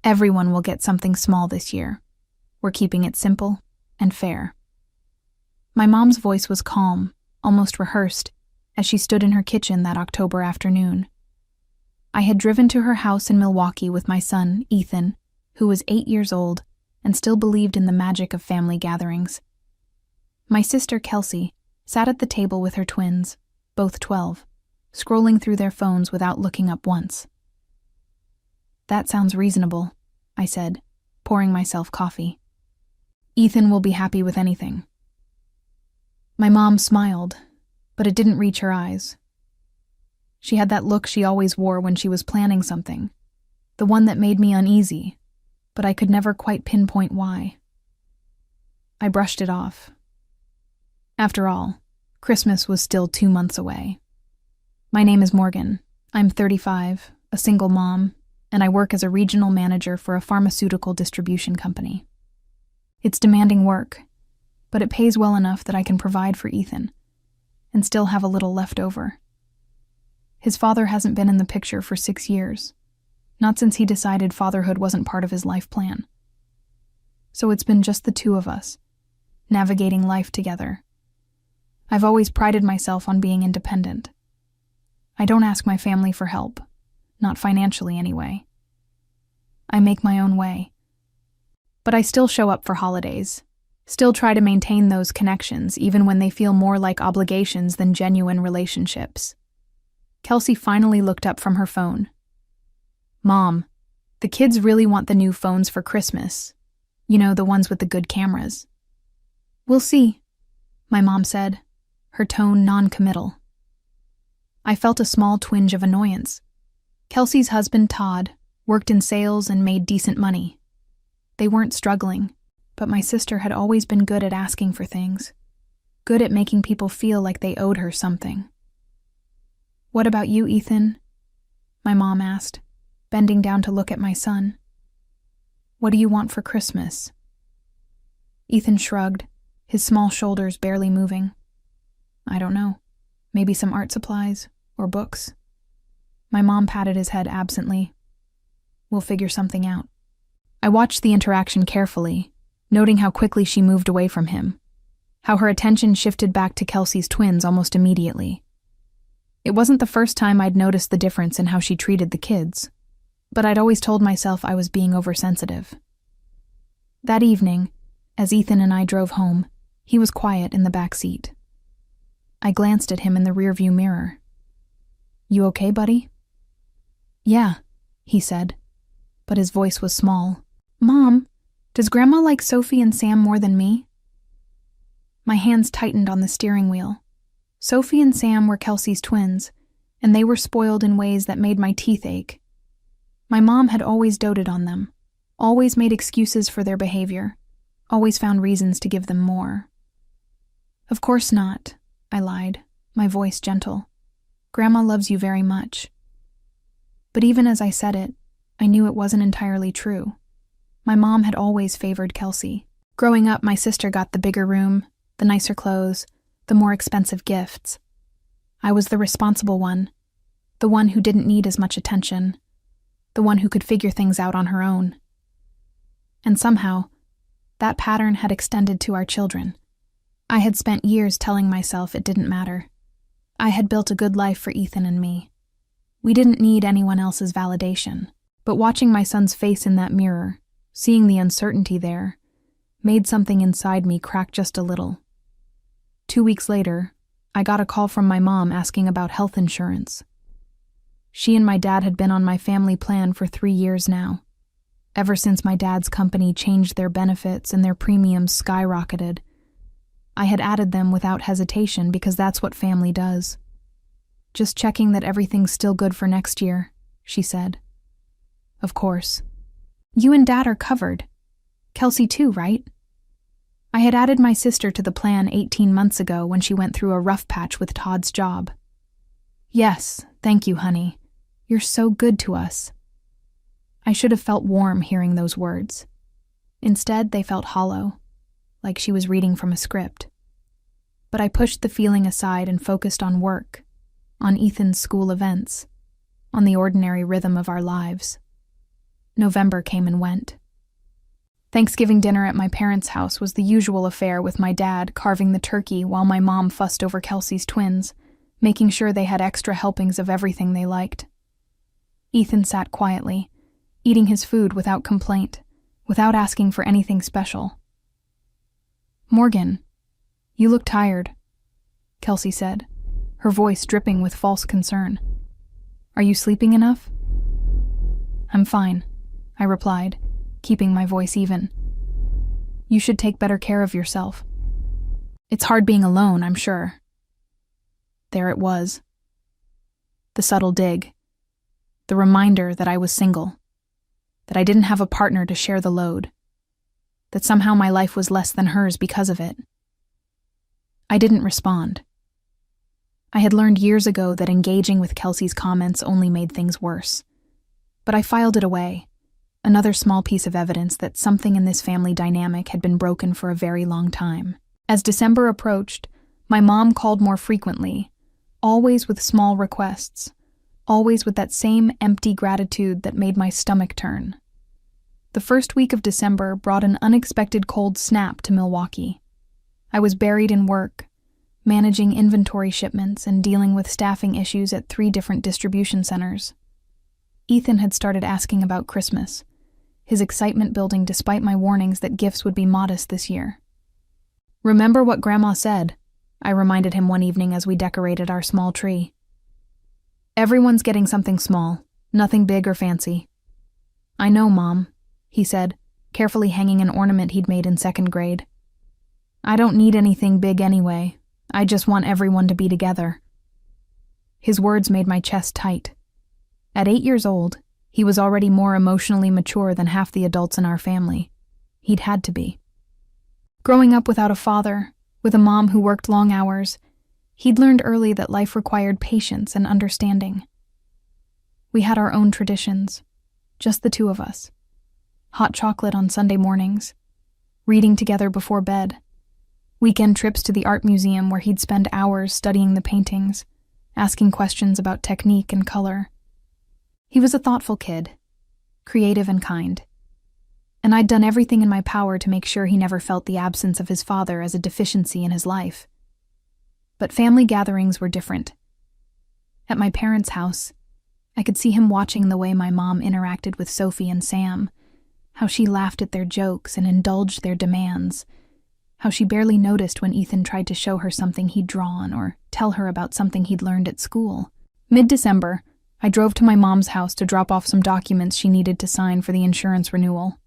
Everyone will get something small this year. We're keeping it simple and fair." My mom's voice was calm, almost rehearsed, as she stood in her kitchen that October afternoon. I had driven to her house in Milwaukee with my son, Ethan, who was 8 years old and still believed in the magic of family gatherings. My sister, Kelsey, sat at the table with her twins, both 12, scrolling through their phones without looking up once. "That sounds reasonable," I said, pouring myself coffee. "Ethan will be happy with anything." My mom smiled, but it didn't reach her eyes. She had that look she always wore when she was planning something, the one that made me uneasy, but I could never quite pinpoint why. I brushed it off. After all, Christmas was still 2 months away. My name is Morgan. I'm 35, a single mom, and I work as a regional manager for a pharmaceutical distribution company. It's demanding work, but it pays well enough that I can provide for Ethan and still have a little left over. His father hasn't been in the picture for 6 years, not since he decided fatherhood wasn't part of his life plan. So it's been just the two of us, navigating life together. I've always prided myself on being independent. I don't ask my family for help, not financially anyway. I make my own way. But I still show up for holidays, still try to maintain those connections even when they feel more like obligations than genuine relationships. Kelsey finally looked up from her phone. "Mom, the kids really want the new phones for Christmas. You know, the ones with the good cameras." "We'll see," my mom said, her tone non-committal. I felt a small twinge of annoyance. Kelsey's husband, Todd, worked in sales and made decent money. They weren't struggling, but my sister had always been good at asking for things, good at making people feel like they owed her something. "What about you, Ethan?" my mom asked, bending down to look at my son. "What do you want for Christmas?" Ethan shrugged, his small shoulders barely moving. "I don't know. Maybe some art supplies or books." My mom patted his head absently. "We'll figure something out." I watched the interaction carefully, noting how quickly she moved away from him, how her attention shifted back to Kelsey's twins almost immediately. It wasn't the first time I'd noticed the difference in how she treated the kids, but I'd always told myself I was being oversensitive. That evening, as Ethan and I drove home, he was quiet in the back seat. I glanced at him in the rearview mirror. "You okay, buddy?" "Yeah," he said, but his voice was small. "Mom, does Grandma like Sophie and Sam more than me?" My hands tightened on the steering wheel. Sophie and Sam were Kelsey's twins, and they were spoiled in ways that made my teeth ache. My mom had always doted on them, always made excuses for their behavior, always found reasons to give them more. "Of course not," I lied, my voice gentle. "Grandma loves you very much." But even as I said it, I knew it wasn't entirely true. My mom had always favored Kelsey. Growing up, my sister got the bigger room, the nicer clothes, the more expensive gifts. I was the responsible one, the one who didn't need as much attention, the one who could figure things out on her own. And somehow, that pattern had extended to our children. I had spent years telling myself it didn't matter. I had built a good life for Ethan and me. We didn't need anyone else's validation. But watching my son's face in that mirror, seeing the uncertainty there, made something inside me crack just a little. 2 weeks later, I got a call from my mom asking about health insurance. She and my dad had been on my family plan for 3 years now, ever since my dad's company changed their benefits and their premiums skyrocketed. I had added them without hesitation because that's what family does. "Just checking that everything's still good for next year," she said. "Of course. You and Dad are covered. Kelsey too, right?" I had added my sister to the plan 18 months ago when she went through a rough patch with Todd's job. "Yes, thank you, honey. You're so good to us." I should have felt warm hearing those words. Instead, they felt hollow, like she was reading from a script. But I pushed the feeling aside and focused on work, on Ethan's school events, on the ordinary rhythm of our lives. November came and went. Thanksgiving dinner at my parents' house was the usual affair, with my dad carving the turkey while my mom fussed over Kelsey's twins, making sure they had extra helpings of everything they liked. Ethan sat quietly, eating his food without complaint, without asking for anything special. "Morgan, you look tired," Kelsey said, her voice dripping with false concern. "Are you sleeping enough?" "I'm fine," I replied, keeping my voice even. "You should take better care of yourself. It's hard being alone, I'm sure." There it was. The subtle dig. The reminder that I was single. That I didn't have a partner to share the load. That somehow my life was less than hers because of it. I didn't respond. I had learned years ago that engaging with Kelsey's comments only made things worse. But I filed it away. Another small piece of evidence that something in this family dynamic had been broken for a very long time. As December approached, my mom called more frequently, always with small requests, always with that same empty gratitude that made my stomach turn. The first week of December brought an unexpected cold snap to Milwaukee. I was buried in work, managing inventory shipments and dealing with staffing issues at 3 different distribution centers. Ethan had started asking about Christmas, his excitement building despite my warnings that gifts would be modest this year. "Remember what Grandma said," I reminded him one evening as we decorated our small tree. "Everyone's getting something small, nothing big or fancy." "I know, Mom," he said, carefully hanging an ornament he'd made in 2nd grade. "I don't need anything big anyway. I just want everyone to be together." His words made my chest tight. At 8 years old, he was already more emotionally mature than half the adults in our family. He'd had to be. Growing up without a father, with a mom who worked long hours, he'd learned early that life required patience and understanding. We had our own traditions, just the 2 of us. Hot chocolate on Sunday mornings, reading together before bed, weekend trips to the art museum where he'd spend hours studying the paintings, asking questions about technique and color. He was a thoughtful kid, creative and kind, and I'd done everything in my power to make sure he never felt the absence of his father as a deficiency in his life. But family gatherings were different. At my parents' house, I could see him watching the way my mom interacted with Sophie and Sam, how she laughed at their jokes and indulged their demands, how she barely noticed when Ethan tried to show her something he'd drawn or tell her about something he'd learned at school. Mid-December, I drove to my mom's house to drop off some documents she needed to sign for the insurance renewal.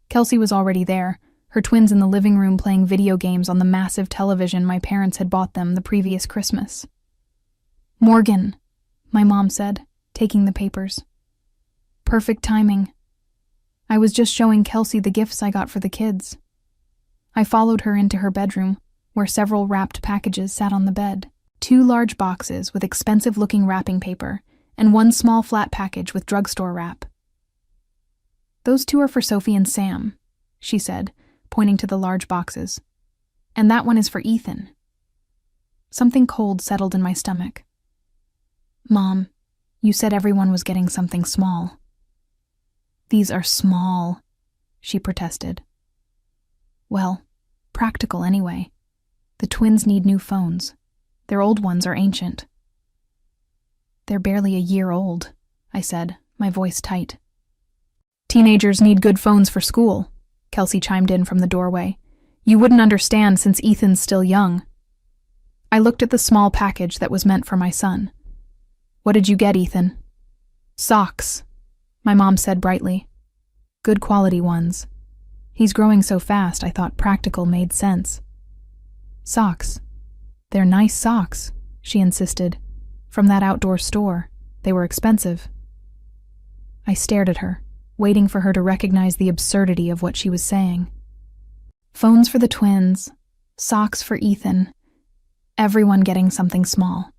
Kelsey was already there, her twins in the living room playing video games on the massive television my parents had bought them the previous Christmas. "Morgan," my mom said, taking the papers. "Perfect timing. I was just showing Kelsey the gifts I got for the kids." I followed her into her bedroom, where several wrapped packages sat on the bed. 2 large boxes with expensive-looking wrapping paper, and 1 small flat package with drugstore wrap. "Those 2 are for Sophie and Sam," she said, pointing to the large boxes. "And that one is for Ethan." Something cold settled in my stomach. "Mom, you said everyone was getting something small." "These are small," she protested. "Well, practical anyway. The twins need new phones. Their old ones are ancient." "They're barely a year old," I said, my voice tight. "Teenagers need good phones for school," Kelsey chimed in from the doorway. "You wouldn't understand since Ethan's still young." I looked at the small package that was meant for my son. "What did you get, Ethan?" "Socks," my mom said brightly. "Good quality ones. He's growing so fast I thought practical made sense." "Socks. They're nice socks," she insisted. "From that outdoor store. They were expensive." I stared at her, waiting for her to recognize the absurdity of what she was saying. Phones for the twins, socks for Ethan, everyone getting something small.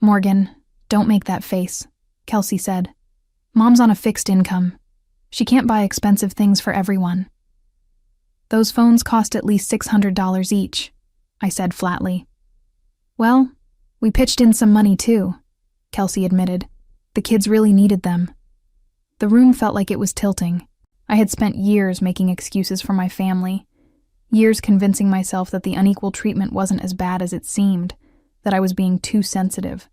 "Morgan, don't make that face," Kelsey said. "Mom's on a fixed income. She can't buy expensive things for everyone." "Those phones cost at least $600 each," I said flatly. "Well, we pitched in some money too," Kelsey admitted. "The kids really needed them." The room felt like it was tilting. I had spent years making excuses for my family, years convincing myself that the unequal treatment wasn't as bad as it seemed, that I was being too sensitive.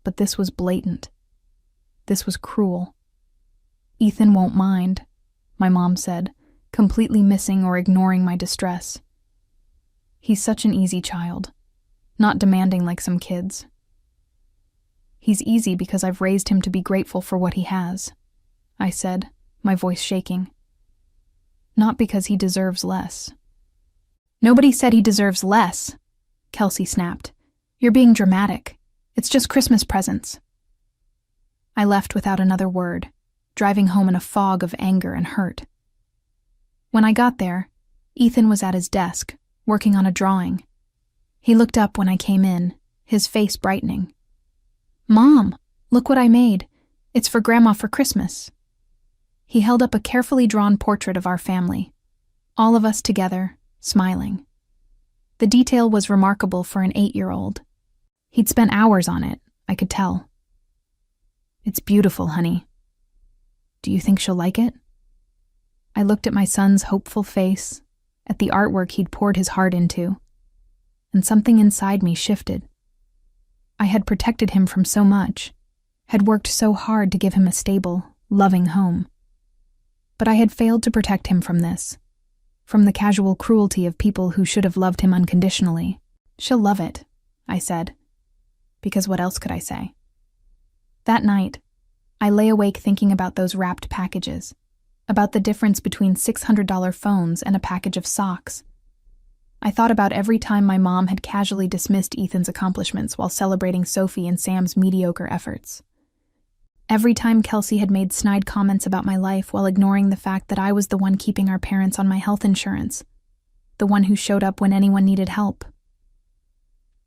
But this was blatant. This was cruel. "Ethan won't mind," my mom said, completely missing or ignoring my distress. "He's such an easy child, not demanding like some kids. He's easy because I've raised him to be grateful for what he has," I said, my voice shaking. "Not because he deserves less." "Nobody said he deserves less," Kelsey snapped. "You're being dramatic. It's just Christmas presents." I left without another word, driving home in a fog of anger and hurt. When I got there, Ethan was at his desk, working on a drawing. He looked up when I came in, his face brightening. "Mom, look what I made. It's for Grandma for Christmas." He held up a carefully drawn portrait of our family, all of us together, smiling. The detail was remarkable for an 8-year-old. He'd spent hours on it, I could tell. "It's beautiful, honey. Do you think she'll like it?" I looked at my son's hopeful face, at the artwork he'd poured his heart into, and something inside me shifted. I had protected him from so much, had worked so hard to give him a stable, loving home. But I had failed to protect him from this, from the casual cruelty of people who should have loved him unconditionally. "She'll love it," I said, because what else could I say? That night, I lay awake thinking about those wrapped packages, about the difference between $600 phones and a package of socks. I thought about every time my mom had casually dismissed Ethan's accomplishments while celebrating Sophie and Sam's mediocre efforts. Every time Kelsey had made snide comments about my life while ignoring the fact that I was the one keeping our parents on my health insurance, the one who showed up when anyone needed help.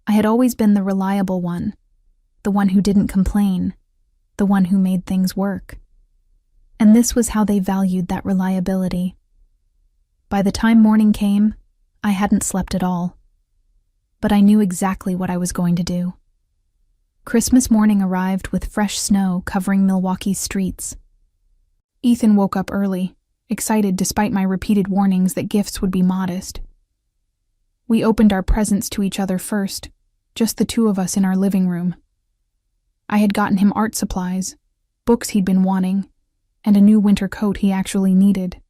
I had always been the reliable one, the one who didn't complain, the one who made things work. And this was how they valued that reliability. By the time morning came, I hadn't slept at all. But I knew exactly what I was going to do. Christmas morning arrived with fresh snow covering Milwaukee's streets. Ethan woke up early, excited despite my repeated warnings that gifts would be modest. We opened our presents to each other first, just the two of us in our living room. I had gotten him art supplies, books he'd been wanting, and a new winter coat he actually needed.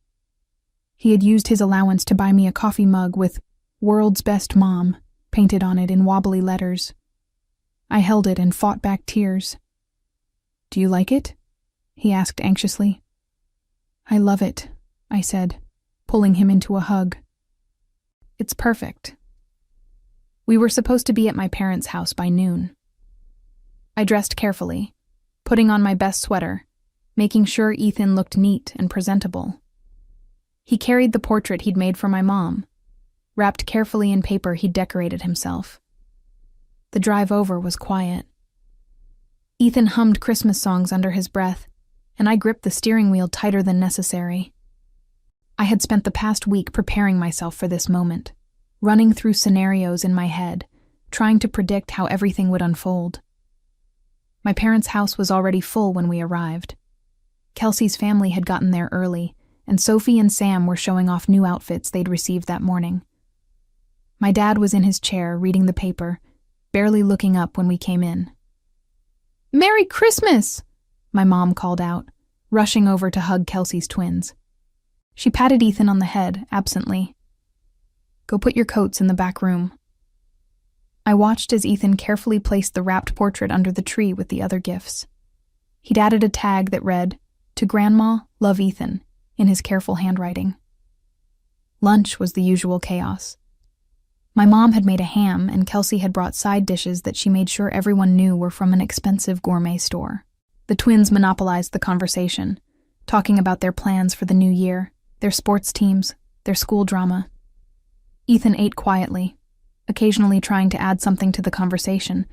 He had used his allowance to buy me a coffee mug with "World's Best Mom" painted on it in wobbly letters. I held it and fought back tears. "Do you like it?" he asked anxiously. "I love it," I said, pulling him into a hug. "It's perfect." We were supposed to be at my parents' house by noon. I dressed carefully, putting on my best sweater, making sure Ethan looked neat and presentable. He carried the portrait he'd made for my mom, wrapped carefully in paper he'd decorated himself. The drive over was quiet. Ethan hummed Christmas songs under his breath, and I gripped the steering wheel tighter than necessary. I had spent the past week preparing myself for this moment, running through scenarios in my head, trying to predict how everything would unfold. My parents' house was already full when we arrived. Kelsey's family had gotten there early, and Sophie and Sam were showing off new outfits they'd received that morning. My dad was in his chair reading the paper, barely looking up when we came in. "Merry Christmas!" my mom called out, rushing over to hug Kelsey's twins. She patted Ethan on the head, absently. "Go put your coats in the back room." I watched as Ethan carefully placed the wrapped portrait under the tree with the other gifts. He'd added a tag that read, "To Grandma, love Ethan," in his careful handwriting. Lunch was the usual chaos. My mom had made a ham, and Kelsey had brought side dishes that she made sure everyone knew were from an expensive gourmet store. The twins monopolized the conversation, talking about their plans for the new year, their sports teams, their school drama. Ethan ate quietly, occasionally trying to add something to the conversation,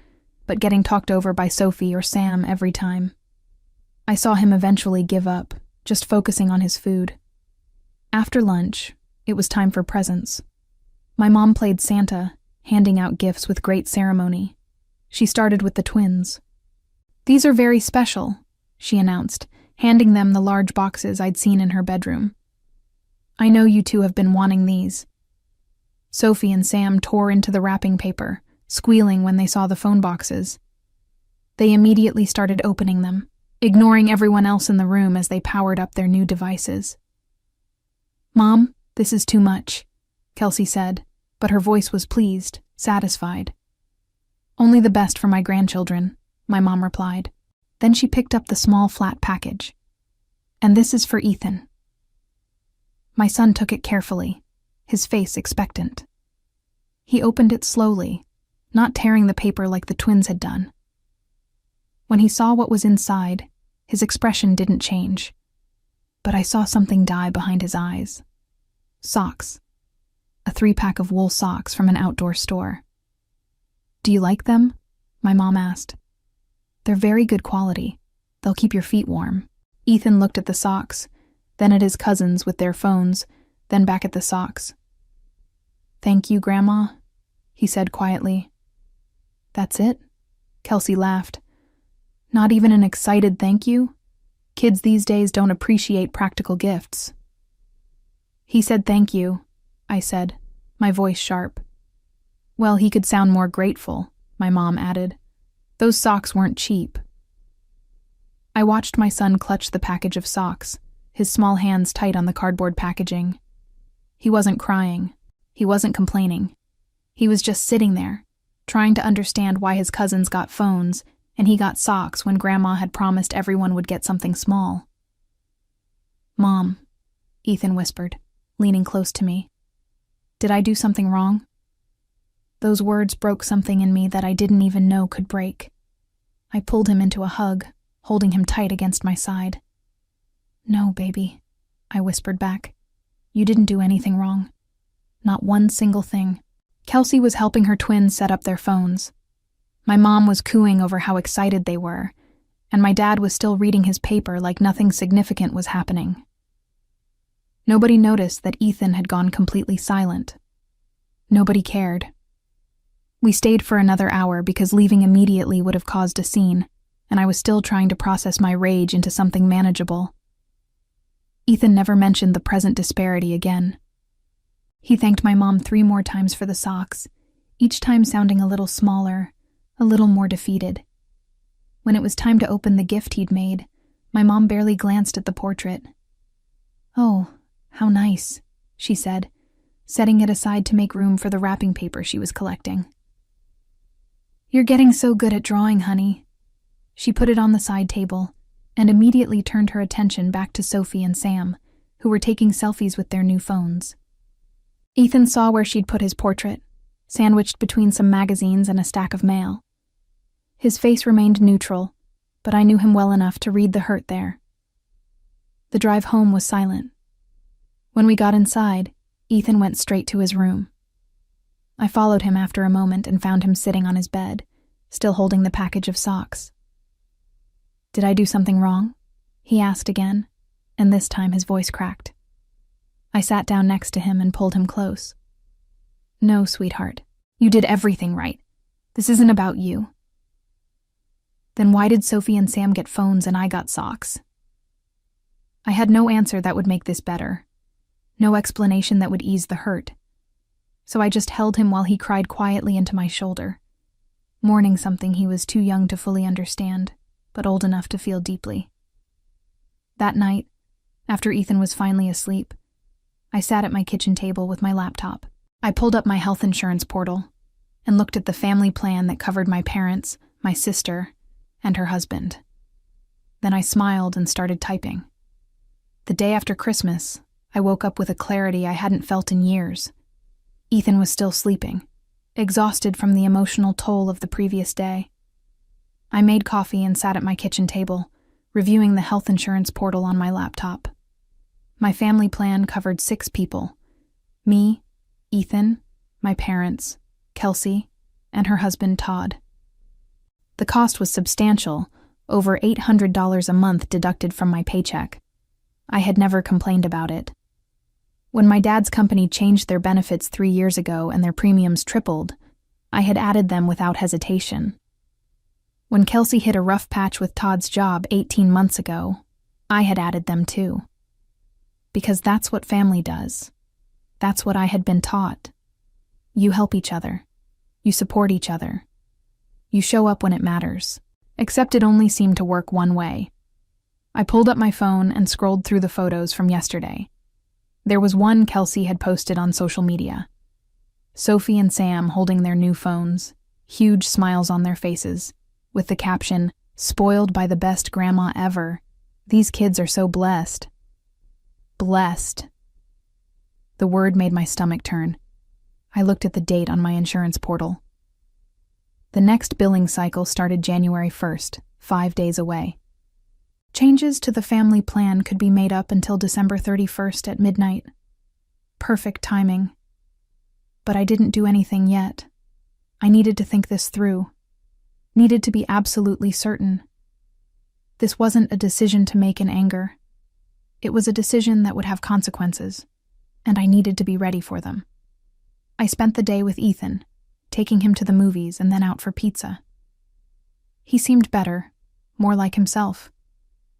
but getting talked over by Sophie or Sam every time. I saw him eventually give up, just focusing on his food. After lunch, it was time for presents. My mom played Santa, handing out gifts with great ceremony. She started with the twins. "These are very special," she announced, handing them the large boxes I'd seen in her bedroom. "I know you two have been wanting these." Sophie and Sam tore into the wrapping paper, squealing when they saw the phone boxes. They immediately started opening them, ignoring everyone else in the room as they powered up their new devices. "Mom, this is too much," Kelsey said, but her voice was pleased, satisfied. "Only the best for my grandchildren," my mom replied. Then she picked up the small flat package. "And this is for Ethan." My son took it carefully, his face expectant. He opened it slowly, not tearing the paper like the twins had done. When he saw what was inside, his expression didn't change. But I saw something die behind his eyes. Socks. A 3-pack of wool socks from an outdoor store. "Do you like them?" my mom asked. "They're very good quality. They'll keep your feet warm." Ethan looked at the socks, then at his cousins with their phones, then back at the socks. "Thank you, Grandma," he said quietly. "That's it?" Kelsey laughed. "Not even an excited thank you? Kids these days don't appreciate practical gifts." "He said thank you," I said, my voice sharp. "Well, he could sound more grateful," my mom added. "Those socks weren't cheap." I watched my son clutch the package of socks, his small hands tight on the cardboard packaging. He wasn't crying. He wasn't complaining. He was just sitting there, trying to understand why his cousins got phones and he got socks when Grandma had promised everyone would get something small. "Mom," Ethan whispered, leaning close to me. "Did I do something wrong?" Those words broke something in me that I didn't even know could break. I pulled him into a hug, holding him tight against my side. "No, baby," I whispered back. "You didn't do anything wrong. Not one single thing." Kelsey was helping her twins set up their phones. My mom was cooing over how excited they were, and my dad was still reading his paper like nothing significant was happening. Nobody noticed that Ethan had gone completely silent. Nobody cared. We stayed for another hour because leaving immediately would have caused a scene, and I was still trying to process my rage into something manageable. Ethan never mentioned the present disparity again. He thanked my mom 3 more times for the socks, each time sounding a little smaller, a little more defeated. When it was time to open the gift he'd made, my mom barely glanced at the portrait. "Oh, how nice," she said, setting it aside to make room for the wrapping paper she was collecting. "You're getting so good at drawing, honey." She put it on the side table and immediately turned her attention back to Sophie and Sam, who were taking selfies with their new phones. Ethan saw where she'd put his portrait, sandwiched between some magazines and a stack of mail. His face remained neutral, but I knew him well enough to read the hurt there. The drive home was silent. When we got inside, Ethan went straight to his room. I followed him after a moment and found him sitting on his bed, still holding the package of socks. "Did I do something wrong?" he asked again, and this time his voice cracked. I sat down next to him and pulled him close. "No, sweetheart. You did everything right. This isn't about you." "Then why did Sophie and Sam get phones and I got socks?" I had no answer that would make this better. No explanation that would ease the hurt. So I just held him while he cried quietly into my shoulder, mourning something he was too young to fully understand, but old enough to feel deeply. That night, after Ethan was finally asleep, I sat at my kitchen table with my laptop. I pulled up my health insurance portal and looked at the family plan that covered my parents, my sister, and her husband. Then I smiled and started typing. The day after Christmas, I woke up with a clarity I hadn't felt in years. Ethan was still sleeping, exhausted from the emotional toll of the previous day. I made coffee and sat at my kitchen table, reviewing the health insurance portal on my laptop. My family plan covered 6 people: me, Ethan, my parents, Kelsey, and her husband Todd. The cost was substantial, over $800 a month deducted from my paycheck. I had never complained about it. When my dad's company changed their benefits 3 years ago and their premiums tripled, I had added them without hesitation. When Kelsey hit a rough patch with Todd's job 18 months ago, I had added them too. Because that's what family does. That's what I had been taught. You help each other. You support each other. You show up when it matters. Except it only seemed to work one way. I pulled up my phone and scrolled through the photos from yesterday. There was one Kelsey had posted on social media. Sophie and Sam holding their new phones, huge smiles on their faces, with the caption, "Spoiled by the best grandma ever. These kids are so blessed." Blessed. The word made my stomach turn. I looked at the date on my insurance portal. The next billing cycle started January 1st, 5 days away. Changes to the family plan could be made up until December 31st at midnight. Perfect timing. But I didn't do anything yet. I needed to think this through. Needed to be absolutely certain. This wasn't a decision to make in anger. It was a decision that would have consequences, and I needed to be ready for them. I spent the day with Ethan, taking him to the movies and then out for pizza. He seemed better, more like himself,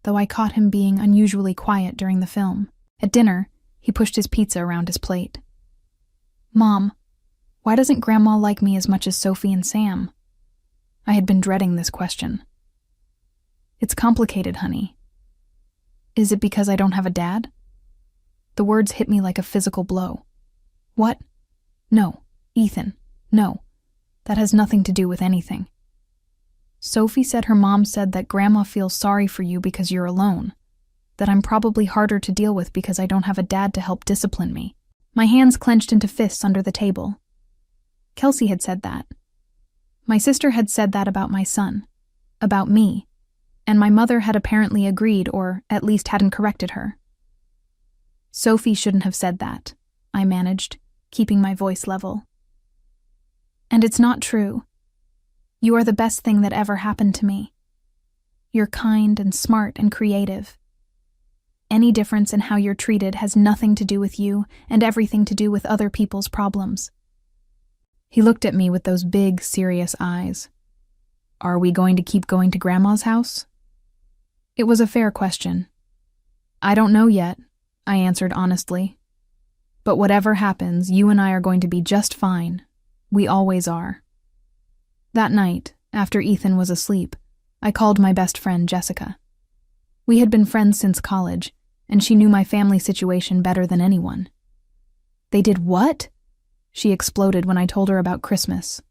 though I caught him being unusually quiet during the film. At dinner, he pushed his pizza around his plate. "Mom, why doesn't Grandma like me as much as Sophie and Sam?" I had been dreading this question. "It's complicated, honey." "Is it because I don't have a dad?" The words hit me like a physical blow. "What? No, Ethan, no. That has nothing to do with anything. Sophie said her mom said that Grandma feels sorry for you because you're alone, that I'm probably harder to deal with because I don't have a dad to help discipline me." My hands clenched into fists under the table. Kelsey had said that. My sister had said that about my son, about me, and my mother had apparently agreed, or at least hadn't corrected her. "Sophie shouldn't have said that," I managed, keeping my voice level. "And it's not true. You are the best thing that ever happened to me. You're kind and smart and creative. Any difference in how you're treated has nothing to do with you and everything to do with other people's problems." He looked at me with those big, serious eyes. "Are we going to keep going to Grandma's house?" It was a fair question. "I don't know yet," I answered honestly. "But whatever happens, you and I are going to be just fine. We always are." That night, after Ethan was asleep, I called my best friend, Jessica. We had been friends since college, and she knew my family situation better than anyone. "They did what?" she exploded when I told her about Christmas.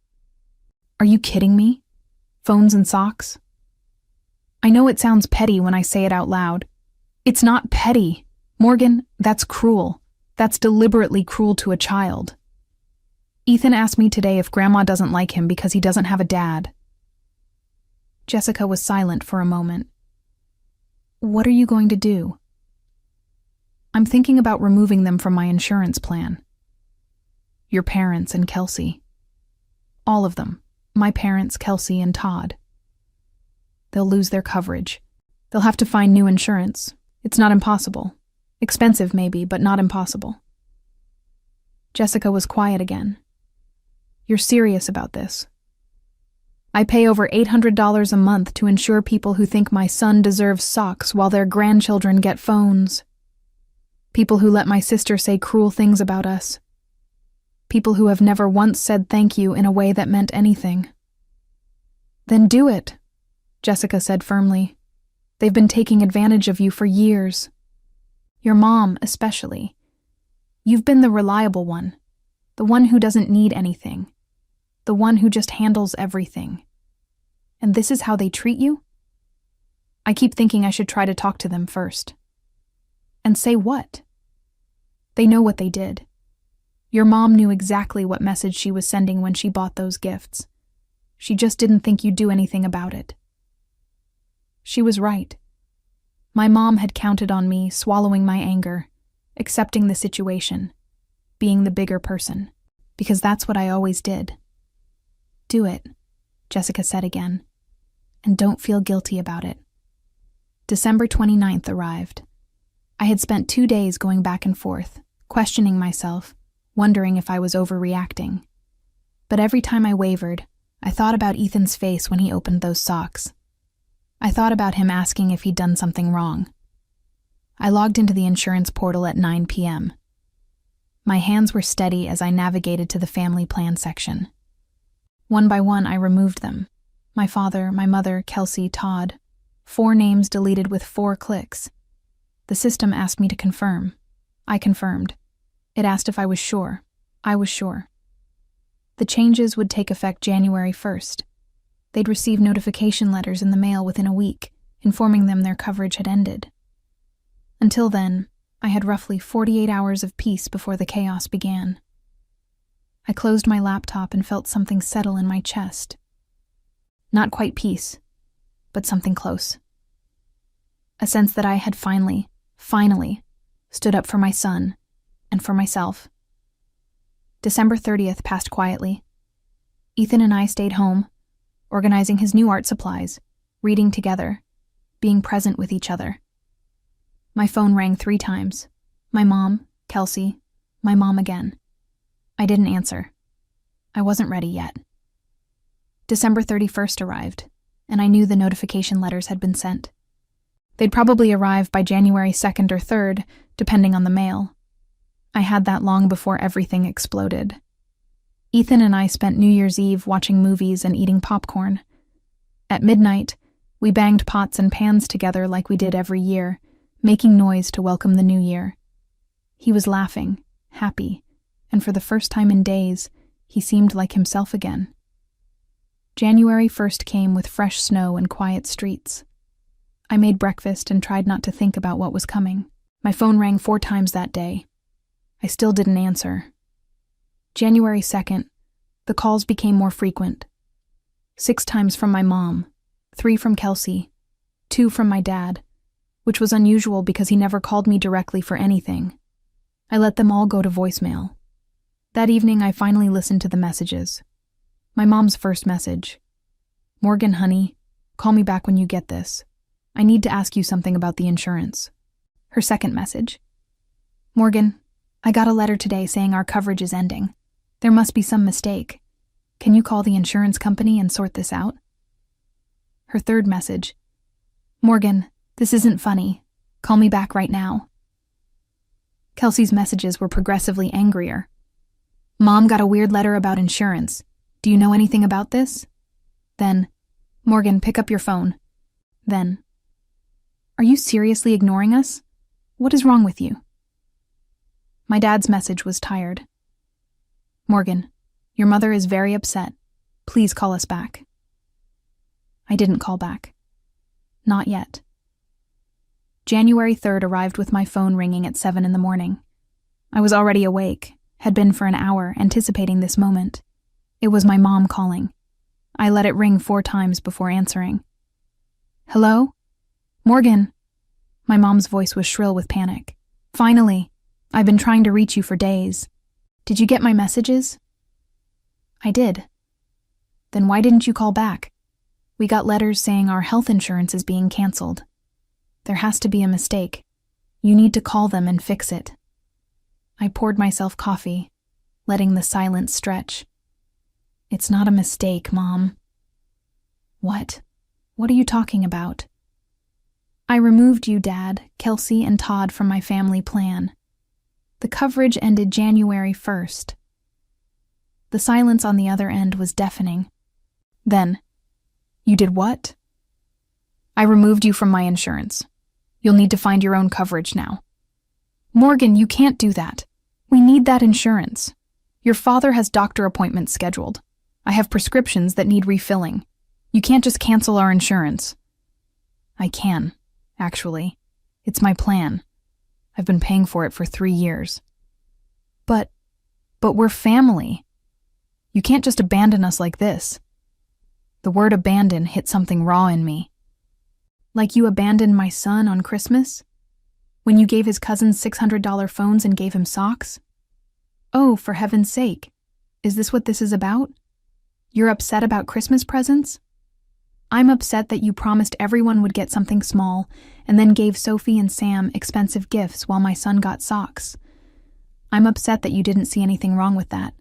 "Are you kidding me? Phones and socks?" I know it sounds petty when I say it out loud. It's not petty. Morgan, that's cruel. That's deliberately cruel to a child. Ethan asked me today if Grandma doesn't like him because he doesn't have a dad. Jessica was silent for a moment. "What are you going to do?" "I'm thinking about removing them from my insurance plan." "Your parents and Kelsey." "All of them. My parents, Kelsey, and Todd." "They'll lose their coverage. They'll have to find new insurance. It's not impossible. Expensive maybe, but not impossible." Jessica was quiet again. "You're serious about this?" "I pay over $800 a month to insure people who think my son deserves socks while their grandchildren get phones. People who let my sister say cruel things about us. People who have never once said thank you in a way that meant anything." "Then do it," Jessica said firmly. "They've been taking advantage of you for years. Your mom, especially. You've been the reliable one, the one who doesn't need anything, the one who just handles everything. And this is how they treat you?" I keep thinking I should try to talk to them first. And say what? They know what they did. Your mom knew exactly what message she was sending when she bought those gifts. She just didn't think you'd do anything about it. She was right. My mom had counted on me swallowing my anger, accepting the situation, being the bigger person, because that's what I always did. "Do it," Jessica said again, "and don't feel guilty about it." December 29th arrived. I had spent 2 days going back and forth, questioning myself, wondering if I was overreacting. But every time I wavered, I thought about Ethan's face when he opened those socks. I thought about him asking if he'd done something wrong. I logged into the insurance portal at 9 p.m. My hands were steady as I navigated to the family plan section. One by one, I removed them. My father, my mother, Kelsey, Todd. 4 names deleted with 4 clicks. The system asked me to confirm. I confirmed. It asked if I was sure. I was sure. The changes would take effect January 1st. They'd receive notification letters in the mail within a week, informing them their coverage had ended. Until then, I had roughly 48 hours of peace before the chaos began. I closed my laptop and felt something settle in my chest. Not quite peace, but something close. A sense that I had finally stood up for my son and for myself. December 30th passed quietly. Ethan and I stayed home, organizing his new art supplies, reading together, being present with each other. My phone rang 3 times. My mom, Kelsey, my mom again. I didn't answer. I wasn't ready yet. December 31st arrived, and I knew the notification letters had been sent. They'd probably arrive by January 2nd or 3rd, depending on the mail. I had that long before everything exploded. Ethan and I spent New Year's Eve watching movies and eating popcorn. At midnight, we banged pots and pans together like we did every year, making noise to welcome the new year. He was laughing, happy, and for the first time in days, he seemed like himself again. January 1st came with fresh snow and quiet streets. I made breakfast and tried not to think about what was coming. My phone rang 4 times that day. I still didn't answer. January 2nd, the calls became more frequent. 6 times from my mom, 3 from Kelsey, 2 from my dad, which was unusual because he never called me directly for anything. I let them all go to voicemail. That evening, I finally listened to the messages. My mom's first message. "Morgan, honey, call me back when you get this. I need to ask you something about the insurance." Her second message. "Morgan, I got a letter today saying our coverage is ending. There must be some mistake. Can you call the insurance company and sort this out?" Her third message. "Morgan, this isn't funny. Call me back right now." Kelsey's messages were progressively angrier. "Mom got a weird letter about insurance. Do you know anything about this?" Then, "Morgan, pick up your phone." Then, "Are you seriously ignoring us? What is wrong with you?" My dad's message was tired. "Morgan, your mother is very upset. Please call us back." I didn't call back. Not yet. January 3rd arrived with my phone ringing at 7 in the morning. I was already awake, had been for an hour, anticipating this moment. It was my mom calling. I let it ring 4 times before answering. "Hello? Morgan?" My mom's voice was shrill with panic. "Finally. I've been trying to reach you for days. Did you get my messages?" "I did." "Then why didn't you call back? We got letters saying our health insurance is being canceled. There has to be a mistake. You need to call them and fix it." I poured myself coffee, letting the silence stretch. "It's not a mistake, Mom." "What? What are you talking about?" "I removed you, Dad, Kelsey, and Todd from my family plan. The coverage ended January 1st. The silence on the other end was deafening. Then, "You did what?" "I removed you from my insurance. You'll need to find your own coverage now." "Morgan, you can't do that. We need that insurance. Your father has doctor appointments scheduled. I have prescriptions that need refilling. You can't just cancel our insurance." "I can, actually. It's my plan. I've been paying for it for 3 years. But we're family. You can't just abandon us like this." The word abandon hit something raw in me. "Like you abandoned my son on Christmas? When you gave his cousins $600 phones and gave him socks? Oh, for heaven's sake. Is this what this is about? You're upset about Christmas presents? I'm upset that you promised everyone would get something small and then gave Sophie and Sam expensive gifts while my son got socks. I'm upset that you didn't see anything wrong with that.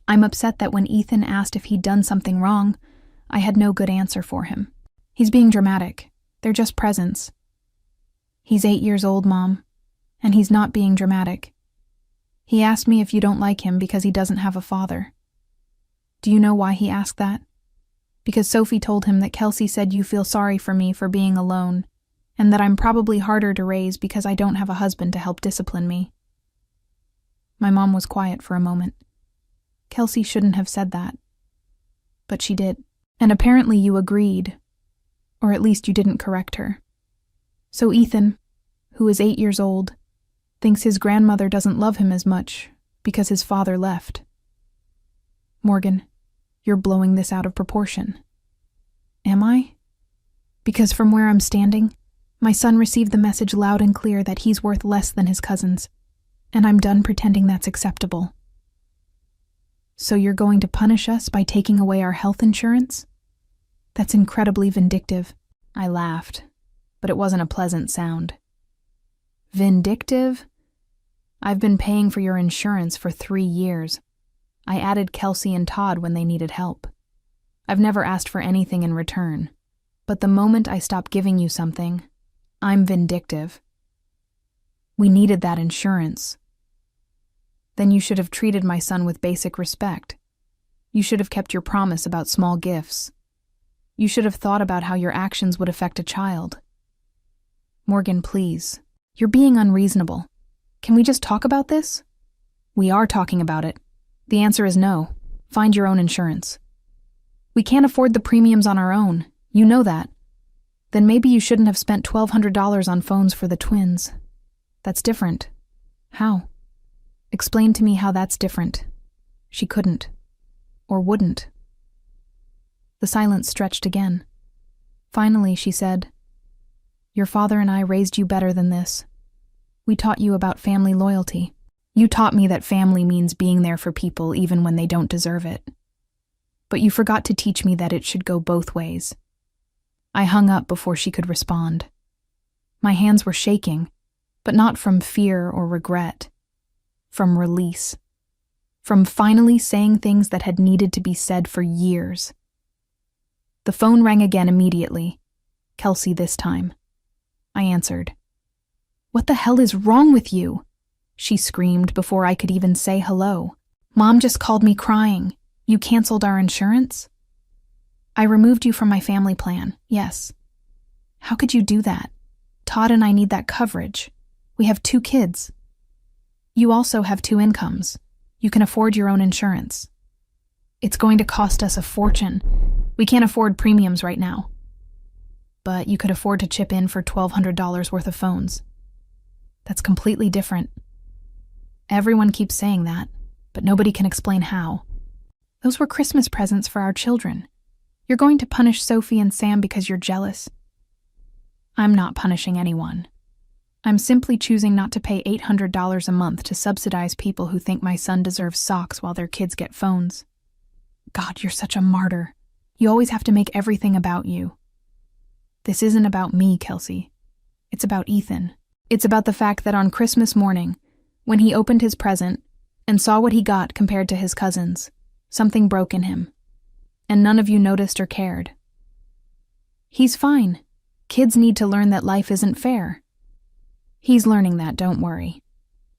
I'm upset that when Ethan asked if he'd done something wrong, I had no good answer for him. He's being dramatic. They're just presents." He's 8 years old, Mom, and he's not being dramatic. He asked me if you don't like him because he doesn't have a father. Do you know why he asked that? Because Sophie told him that Kelsey said you feel sorry for me for being alone, and that I'm probably harder to raise because I don't have a husband to help discipline me. My mom was quiet for a moment. Kelsey shouldn't have said that. But she did. And apparently you agreed, or at least you didn't correct her. So Ethan, who is 8 years old, thinks his grandmother doesn't love him as much because his father left. Morgan, you're blowing this out of proportion. Am I? Because from where I'm standing, my son received the message loud and clear that he's worth less than his cousins, and I'm done pretending that's acceptable. So you're going to punish us by taking away our health insurance? That's incredibly vindictive. I laughed, but it wasn't a pleasant sound. Vindictive? I've been paying for your insurance for 3 years. I added Kelsey and Todd when they needed help. I've never asked for anything in return, but the moment I stop giving you something, I'm vindictive. We needed that insurance. Then you should have treated my son with basic respect. You should have kept your promise about small gifts. You should have thought about how your actions would affect a child. Morgan, please. You're being unreasonable. Can we just talk about this? We are talking about it. The answer is no. Find your own insurance. We can't afford the premiums on our own. You know that. Then maybe you shouldn't have spent $1,200 on phones for the twins. That's different. How? Explain to me how that's different. She couldn't. Or wouldn't. The silence stretched again. Finally, she said, Your father and I raised you better than this. We taught you about family loyalty. You taught me that family means being there for people even when they don't deserve it. But you forgot to teach me that it should go both ways. I hung up before she could respond. My hands were shaking, but not from fear or regret. From release. From finally saying things that had needed to be said for years. The phone rang again immediately. Kelsey this time. I answered. What the hell is wrong with you? She screamed before I could even say hello. Mom just called me crying. You canceled our insurance? I removed you from my family plan, yes. How could you do that? Todd and I need that coverage. We have 2 kids. You also have 2 incomes. You can afford your own insurance. It's going to cost us a fortune. We can't afford premiums right now. But you could afford to chip in for $1,200 worth of phones. That's completely different. Everyone keeps saying that, but nobody can explain how. Those were Christmas presents for our children. You're going to punish Sophie and Sam because you're jealous. I'm not punishing anyone. I'm simply choosing not to pay $800 a month to subsidize people who think my son deserves socks while their kids get phones. God, you're such a martyr. You always have to make everything about you. This isn't about me, Kelsey. It's about Ethan. It's about the fact that on Christmas morning, when he opened his present and saw what he got compared to his cousins, something broke in him, and none of you noticed or cared. He's fine. Kids need to learn that life isn't fair. He's learning that, don't worry.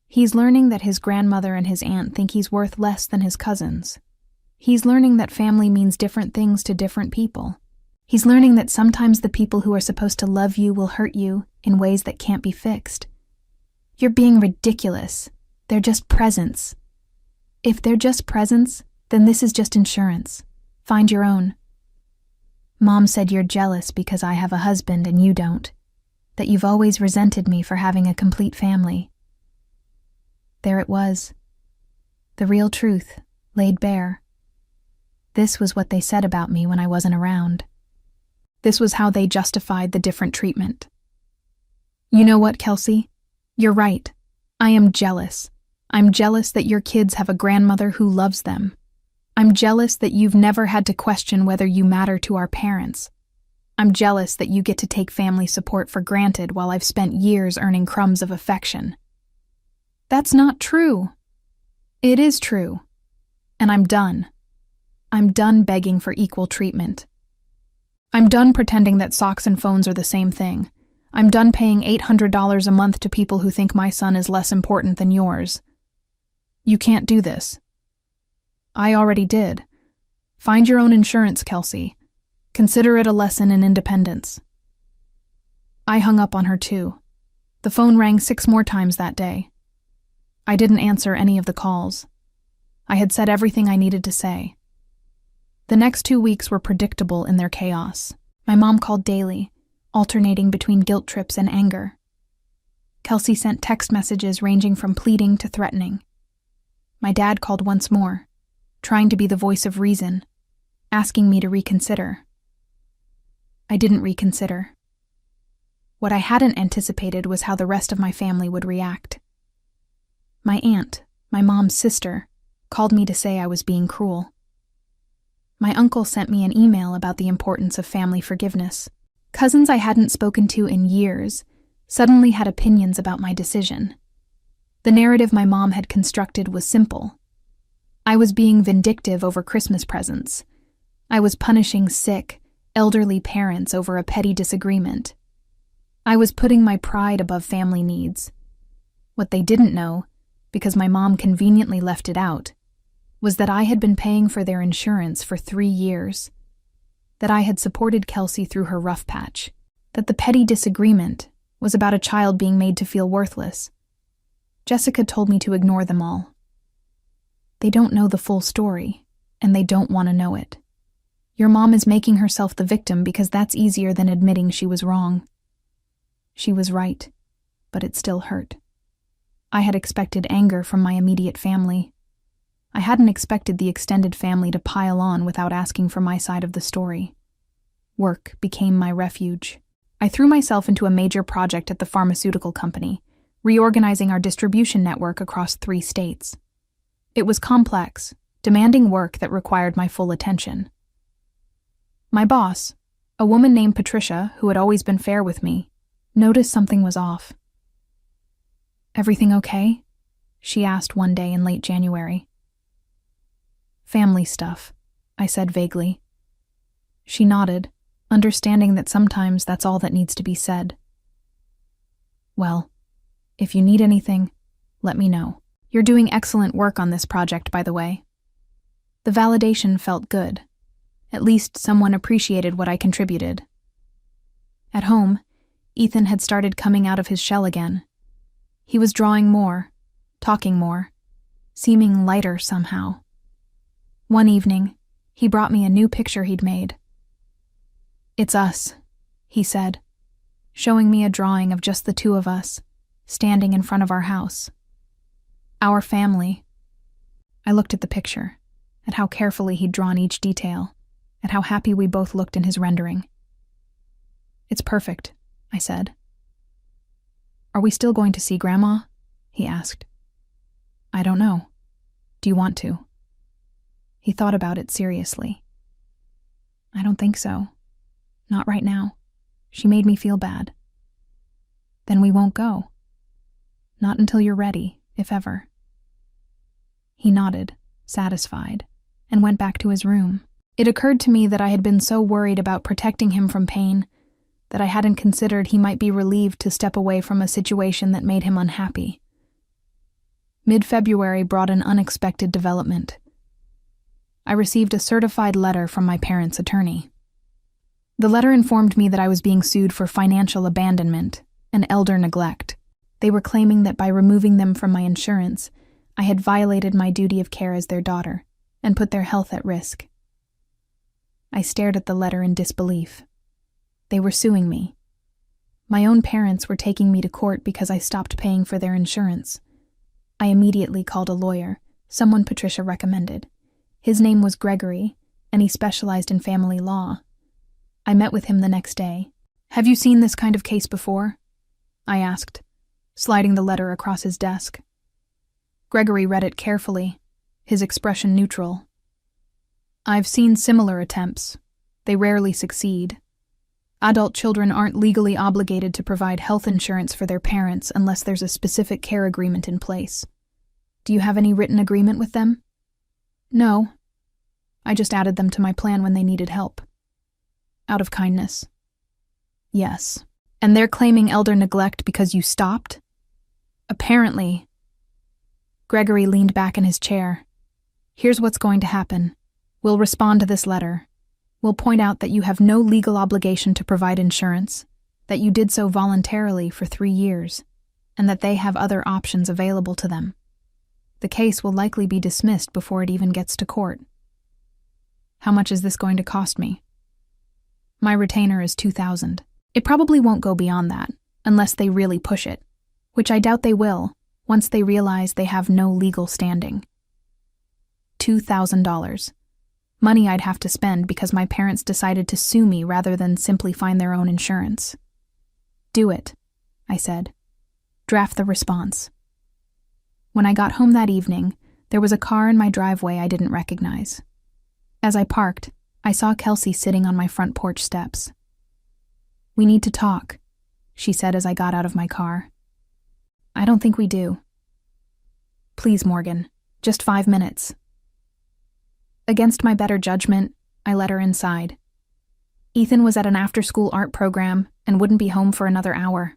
He's learning that his grandmother and his aunt think he's worth less than his cousins. He's learning that family means different things to different people. He's learning that sometimes the people who are supposed to love you will hurt you in ways that can't be fixed. You're being ridiculous. They're just presents. If they're just presents, then this is just insurance. Find your own. Mom said you're jealous because I have a husband and you don't. That you've always resented me for having a complete family. There it was. The real truth, laid bare. This was what they said about me when I wasn't around. This was how they justified the different treatment. You know what, Kelsey? You're right. I am jealous. I'm jealous that your kids have a grandmother who loves them. I'm jealous that you've never had to question whether you matter to our parents. I'm jealous that you get to take family support for granted while I've spent years earning crumbs of affection. That's not true. It is true. And I'm done. I'm done begging for equal treatment. I'm done pretending that socks and phones are the same thing. I'm done paying $800 a month to people who think my son is less important than yours. You can't do this. I already did. Find your own insurance, Kelsey. Consider it a lesson in independence. I hung up on her too. The phone rang 6 more times that day. I didn't answer any of the calls. I had said everything I needed to say. The next 2 weeks were predictable in their chaos. My mom called daily, alternating between guilt trips and anger. Kelsey sent text messages ranging from pleading to threatening. My dad called once more, trying to be the voice of reason, asking me to reconsider. I didn't reconsider. What I hadn't anticipated was how the rest of my family would react. My aunt, my mom's sister, called me to say I was being cruel. My uncle sent me an email about the importance of family forgiveness. Cousins I hadn't spoken to in years suddenly had opinions about my decision. The narrative my mom had constructed was simple. I was being vindictive over Christmas presents. I was punishing sick, elderly parents over a petty disagreement. I was putting my pride above family needs. What they didn't know, because my mom conveniently left it out, was that I had been paying for their insurance for 3 years, that I had supported Kelsey through her rough patch, that the petty disagreement was about a child being made to feel worthless. Jessica told me to ignore them all. They don't know the full story, and they don't want to know it. Your mom is making herself the victim because that's easier than admitting she was wrong. She was right, but it still hurt. I had expected anger from my immediate family. I hadn't expected the extended family to pile on without asking for my side of the story. Work became my refuge. I threw myself into a major project at the pharmaceutical company, reorganizing our distribution network across 3 states. It was complex, demanding work that required my full attention. My boss, a woman named Patricia, who had always been fair with me, noticed something was off. "Everything okay?" she asked one day in late January. "Family stuff," I said vaguely. She nodded, understanding that sometimes that's all that needs to be said. "Well, if you need anything, let me know. You're doing excellent work on this project, by the way." The validation felt good. At least someone appreciated what I contributed. At home, Ethan had started coming out of his shell again. He was drawing more, talking more, seeming lighter somehow. One evening, he brought me a new picture he'd made. "It's us," he said, showing me a drawing of just the 2 of us, standing in front of our house. Our family. I looked at the picture, at how carefully he'd drawn each detail, at how happy we both looked in his rendering. "It's perfect," I said. "Are we still going to see Grandma?" he asked. "I don't know. Do you want to?" He thought about it seriously. "I don't think so. Not right now. She made me feel bad." "Then we won't go. Not until you're ready, if ever." He nodded, satisfied, and went back to his room. It occurred to me that I had been so worried about protecting him from pain that I hadn't considered he might be relieved to step away from a situation that made him unhappy. Mid-February brought an unexpected development. I received a certified letter from my parents' attorney. The letter informed me that I was being sued for financial abandonment and elder neglect. They were claiming that by removing them from my insurance, I had violated my duty of care as their daughter and put their health at risk. I stared at the letter in disbelief. They were suing me. My own parents were taking me to court because I stopped paying for their insurance. I immediately called a lawyer, someone Patricia recommended. His name was Gregory, and he specialized in family law. I met with him the next day. "Have you seen this kind of case before?" I asked, sliding the letter across his desk. Gregory read it carefully, his expression neutral. "I've seen similar attempts. They rarely succeed. Adult children aren't legally obligated to provide health insurance for their parents unless there's a specific care agreement in place. Do you have any written agreement with them?" "No. I just added them to my plan when they needed help." "Out of kindness?" "Yes. And they're claiming elder neglect because you stopped? Apparently. Gregory leaned back in his chair. Here's what's going to happen. We'll respond to this letter. We'll point out that you have no legal obligation to provide insurance, that you did so voluntarily for 3 years, and that they have other options available to them. The case will likely be dismissed before it even gets to court. How much is this going to cost me? My retainer is $2,000. It probably won't go beyond that, unless they really push it, which I doubt they will, once they realize they have no legal standing. $2,000. Money I'd have to spend because my parents decided to sue me rather than simply find their own insurance. Do it, I said. Draft the response. When I got home that evening, there was a car in my driveway I didn't recognize. As I parked, I saw Kelsey sitting on my front porch steps. We need to talk, she said as I got out of my car. I don't think we do. Please, Morgan, just 5 minutes. Against my better judgment, I let her inside. Ethan was at an after-school art program and wouldn't be home for another hour.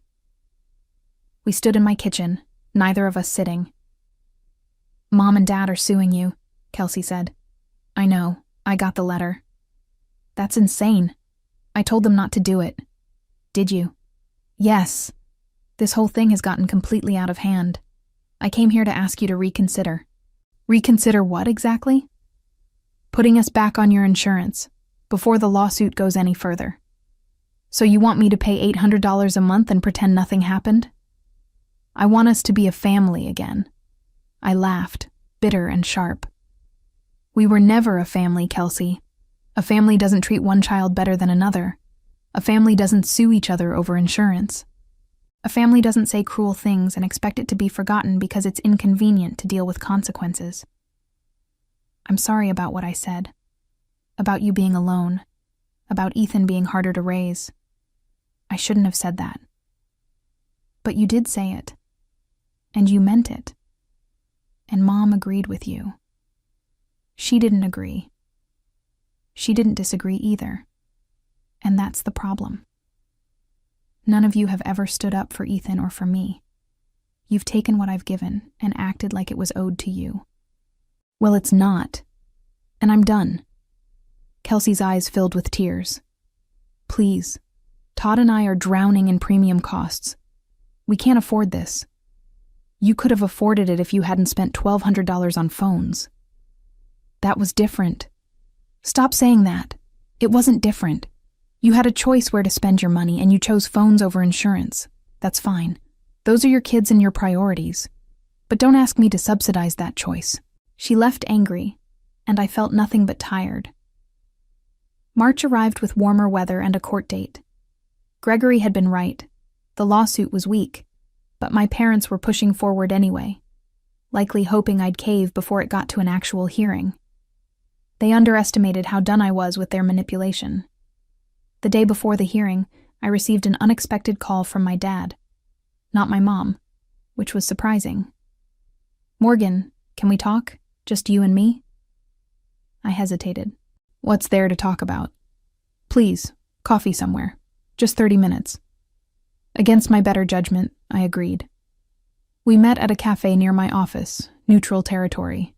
We stood in my kitchen, neither of us sitting. Mom and Dad are suing you, Kelsey said. I know, I got the letter. That's insane. I told them not to do it. Did you? Yes. This whole thing has gotten completely out of hand. I came here to ask you to reconsider. Reconsider what exactly? Putting us back on your insurance, before the lawsuit goes any further. So you want me to pay $800 a month and pretend nothing happened? I want us to be a family again. I laughed, bitter and sharp. We were never a family, Kelsey. A family doesn't treat one child better than another. A family doesn't sue each other over insurance. A family doesn't say cruel things and expect it to be forgotten because it's inconvenient to deal with consequences. I'm sorry about what I said. About you being alone. About Ethan being harder to raise. I shouldn't have said that. But you did say it. And you meant it. And Mom agreed with you. She didn't agree. She didn't disagree either. And that's the problem. None of you have ever stood up for Ethan or for me. You've taken what I've given and acted like it was owed to you. Well, it's not. And I'm done. Kelsey's eyes filled with tears. Please. Todd and I are drowning in premium costs. We can't afford this. You could have afforded it if you hadn't spent $1,200 on phones. That was different. Stop saying that. It wasn't different. You had a choice where to spend your money and you chose phones over insurance. That's fine. Those are your kids and your priorities. But don't ask me to subsidize that choice. She left angry, and I felt nothing but tired. March arrived with warmer weather and a court date. Gregory had been right. The lawsuit was weak, but my parents were pushing forward anyway, likely hoping I'd cave before it got to an actual hearing. They underestimated how done I was with their manipulation. The day before the hearing, I received an unexpected call from my dad. Not my mom, which was surprising. Morgan, can we talk? Just you and me? I hesitated. What's there to talk about? Please, coffee somewhere. Just 30 minutes. Against my better judgment, I agreed. We met at a cafe near my office, neutral territory.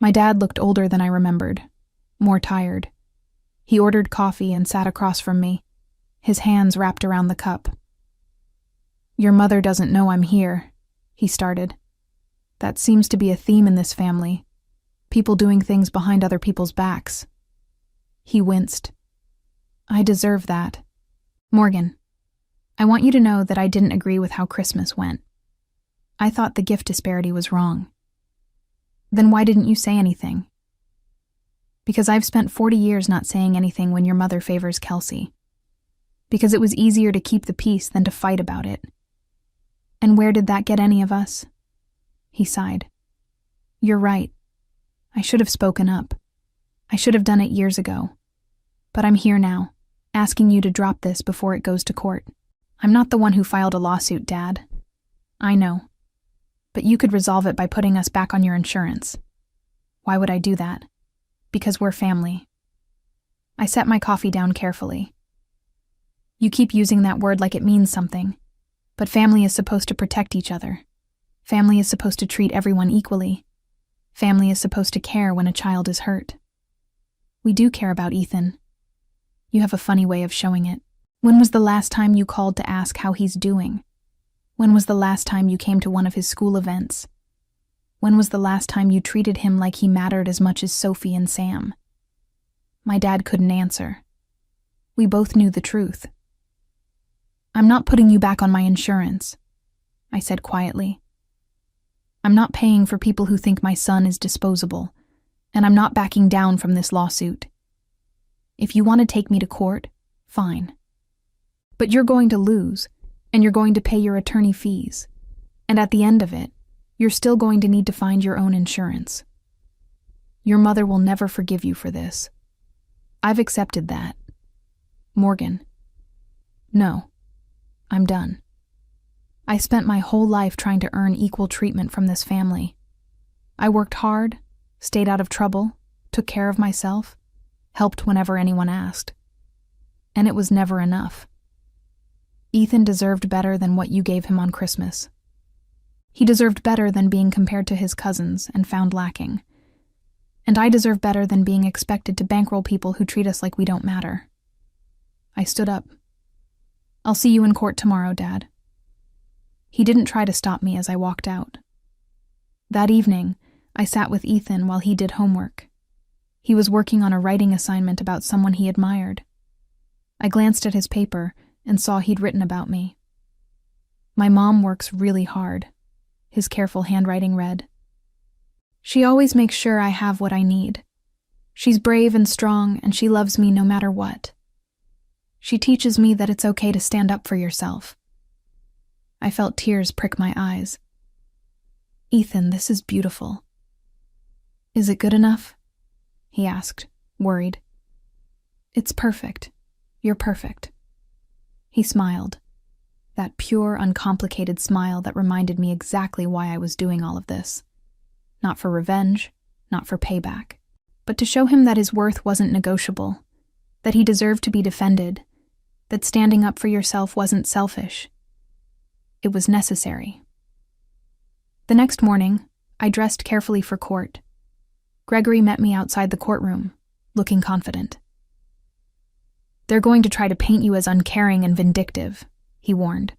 My dad looked older than I remembered, more tired. He ordered coffee and sat across from me, his hands wrapped around the cup. Your mother doesn't know I'm here, he started. That seems to be a theme in this family. People doing things behind other people's backs. He winced. I deserve that. Morgan, I want you to know that I didn't agree with how Christmas went. I thought the gift disparity was wrong. Then why didn't you say anything? Because I've spent 40 years not saying anything when your mother favors Kelsey. Because it was easier to keep the peace than to fight about it. And where did that get any of us? He sighed. You're right. I should have spoken up. I should have done it years ago. But I'm here now, asking you to drop this before it goes to court. I'm not the one who filed a lawsuit, Dad. I know. But you could resolve it by putting us back on your insurance. Why would I do that? Because we're family. I set my coffee down carefully. You keep using that word like it means something. But family is supposed to protect each other. Family is supposed to treat everyone equally. Family is supposed to care when a child is hurt. We do care about Ethan. You have a funny way of showing it. When was the last time you called to ask how he's doing? When was the last time you came to one of his school events? When was the last time you treated him like he mattered as much as Sophie and Sam? My dad couldn't answer. We both knew the truth. I'm not putting you back on my insurance, I said quietly. I'm not paying for people who think my son is disposable, and I'm not backing down from this lawsuit. If you want to take me to court, fine. But you're going to lose, and you're going to pay your attorney fees. And at the end of it, you're still going to need to find your own insurance. Your mother will never forgive you for this. I've accepted that. Morgan. No, I'm done. I spent my whole life trying to earn equal treatment from this family. I worked hard, stayed out of trouble, took care of myself, helped whenever anyone asked. And it was never enough. Ethan deserved better than what you gave him on Christmas. He deserved better than being compared to his cousins and found lacking. And I deserve better than being expected to bankroll people who treat us like we don't matter. I stood up. I'll see you in court tomorrow, Dad. He didn't try to stop me as I walked out. That evening, I sat with Ethan while he did homework. He was working on a writing assignment about someone he admired. I glanced at his paper and saw he'd written about me. My mom works really hard, his careful handwriting read. She always makes sure I have what I need. She's brave and strong, and she loves me no matter what. She teaches me that it's okay to stand up for yourself. I felt tears prick my eyes. Ethan, this is beautiful. Is it good enough? He asked, worried. It's perfect. You're perfect. He smiled, that pure, uncomplicated smile that reminded me exactly why I was doing all of this. Not for revenge, not for payback, but to show him that his worth wasn't negotiable, that he deserved to be defended, that standing up for yourself wasn't selfish. It was necessary. The next morning, I dressed carefully for court. Gregory met me outside the courtroom, looking confident. They're going to try to paint you as uncaring and vindictive, he warned.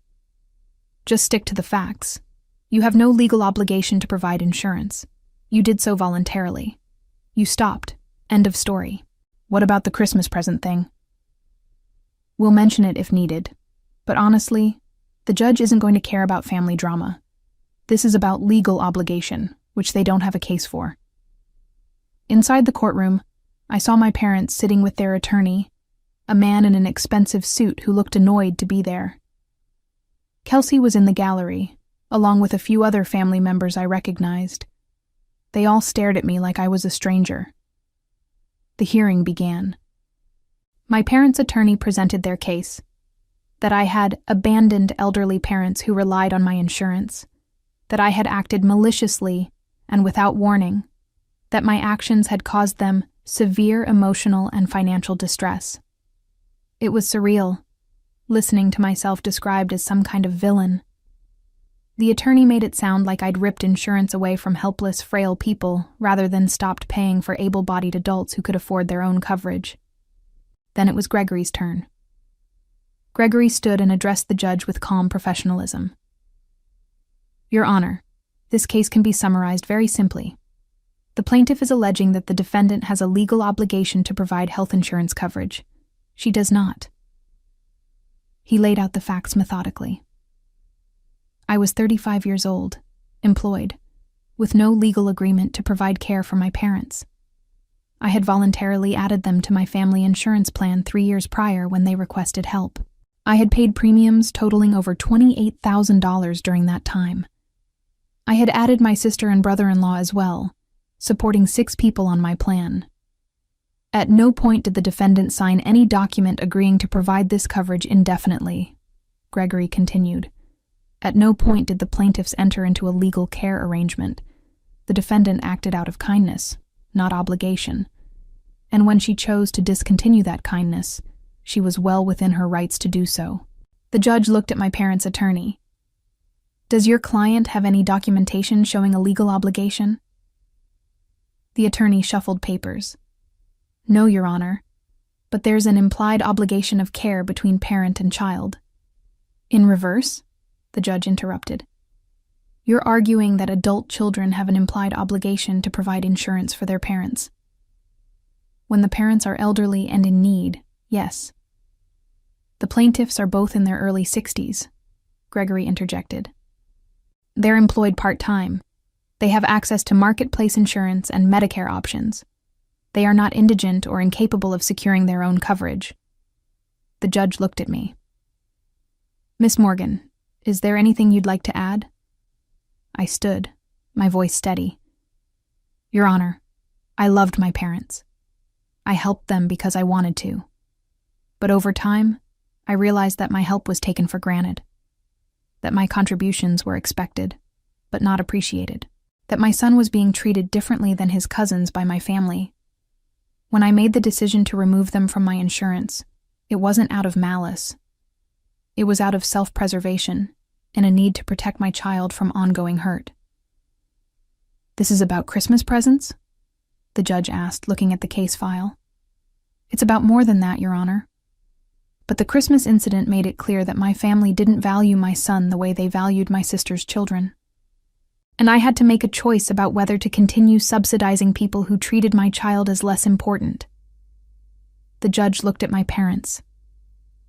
Just stick to the facts. You have no legal obligation to provide insurance. You did so voluntarily. You stopped. End of story. What about the Christmas present thing? We'll mention it if needed, but honestly, the judge isn't going to care about family drama. This is about legal obligation, which they don't have a case for. Inside the courtroom, I saw my parents sitting with their attorney, a man in an expensive suit who looked annoyed to be there. Kelsey was in the gallery, along with a few other family members I recognized. They all stared at me like I was a stranger. The hearing began. My parents' attorney presented their case, that I had abandoned elderly parents who relied on my insurance, that I had acted maliciously and without warning, that my actions had caused them severe emotional and financial distress. It was surreal, listening to myself described as some kind of villain. The attorney made it sound like I'd ripped insurance away from helpless, frail people rather than stopped paying for able-bodied adults who could afford their own coverage. Then it was Gregory's turn. Gregory stood and addressed the judge with calm professionalism. Your Honor, this case can be summarized very simply. The plaintiff is alleging that the defendant has a legal obligation to provide health insurance coverage. She does not. He laid out the facts methodically. I was 35 years old, employed, with no legal agreement to provide care for my parents. I had voluntarily added them to my family insurance plan 3 years prior when they requested help. I had paid premiums totaling over $28,000 during that time. I had added my sister and brother-in-law as well, supporting 6 people on my plan. At no point did the defendant sign any document agreeing to provide this coverage indefinitely, Gregory continued. At no point did the plaintiffs enter into a legal care arrangement. The defendant acted out of kindness, not obligation. And when she chose to discontinue that kindness, She was well within her rights to do so. The judge looked at my parents' attorney. Does your client have any documentation showing a legal obligation? The attorney shuffled papers. No, Your Honor, but there's an implied obligation of care between parent and child. In reverse? The judge interrupted. You're arguing that adult children have an implied obligation to provide insurance for their parents. When the parents are elderly and in need, yes. The plaintiffs are both in their early 60s, Gregory interjected. They're employed part-time. They have access to marketplace insurance and Medicare options. They are not indigent or incapable of securing their own coverage. The judge looked at me. Miss Morgan, is there anything you'd like to add? I stood, my voice steady. Your Honor, I loved my parents. I helped them because I wanted to. But over time, I realized that my help was taken for granted. That my contributions were expected, but not appreciated. That my son was being treated differently than his cousins by my family. When I made the decision to remove them from my insurance, it wasn't out of malice. It was out of self-preservation and a need to protect my child from ongoing hurt. This is about Christmas presents? The judge asked, looking at the case file. It's about more than that, Your Honor. But the Christmas incident made it clear that my family didn't value my son the way they valued my sister's children. And I had to make a choice about whether to continue subsidizing people who treated my child as less important. The judge looked at my parents.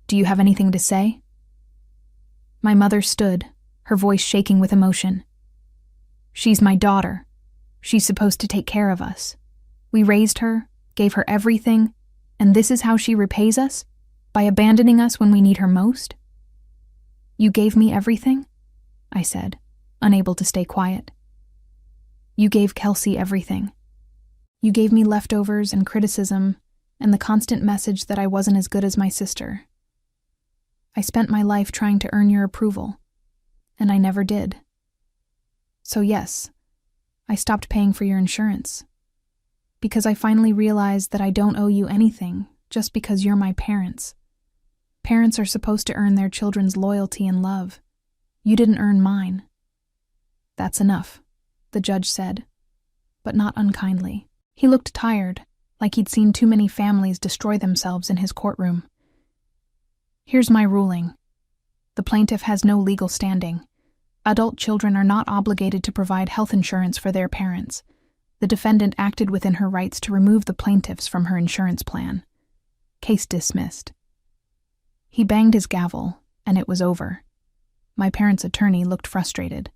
Do you have anything to say? My mother stood, her voice shaking with emotion. She's my daughter. She's supposed to take care of us. We raised her, gave her everything, and this is how she repays us? By abandoning us when we need her most? You gave me everything? I said, unable to stay quiet. You gave Kelsey everything. You gave me leftovers and criticism and the constant message that I wasn't as good as my sister. I spent my life trying to earn your approval, and I never did. So yes, I stopped paying for your insurance, because I finally realized that I don't owe you anything just because you're my parents. Parents are supposed to earn their children's loyalty and love. You didn't earn mine. That's enough, the judge said, but not unkindly. He looked tired, like he'd seen too many families destroy themselves in his courtroom. Here's my ruling. The plaintiff has no legal standing. Adult children are not obligated to provide health insurance for their parents. The defendant acted within her rights to remove the plaintiffs from her insurance plan. Case dismissed. He banged his gavel, and it was over. My parents' attorney looked frustrated.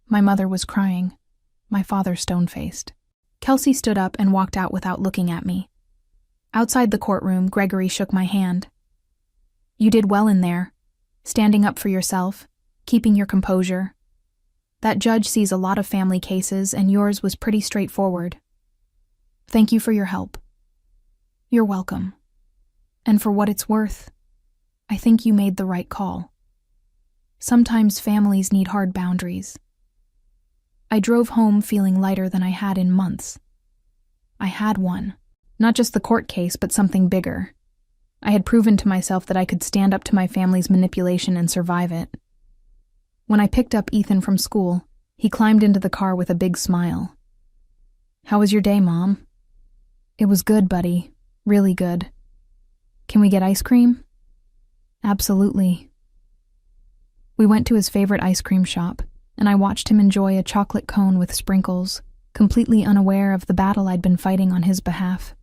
My mother was crying. My father stone-faced. Kelsey stood up and walked out without looking at me. Outside the courtroom, Gregory shook my hand. You did well in there, standing up for yourself, keeping your composure. That judge sees a lot of family cases, and yours was pretty straightforward. Thank you for your help. You're welcome. And for what it's worth, I think you made the right call. Sometimes families need hard boundaries. I drove home feeling lighter than I had in months. I had one. Not just the court case, but something bigger. I had proven to myself that I could stand up to my family's manipulation and survive it. When I picked up Ethan from school, he climbed into the car with a big smile. How was your day, Mom? It was good, buddy. Really good. Can we get ice cream? Absolutely. We went to his favorite ice cream shop, and I watched him enjoy a chocolate cone with sprinkles, completely unaware of the battle I'd been fighting on his behalf.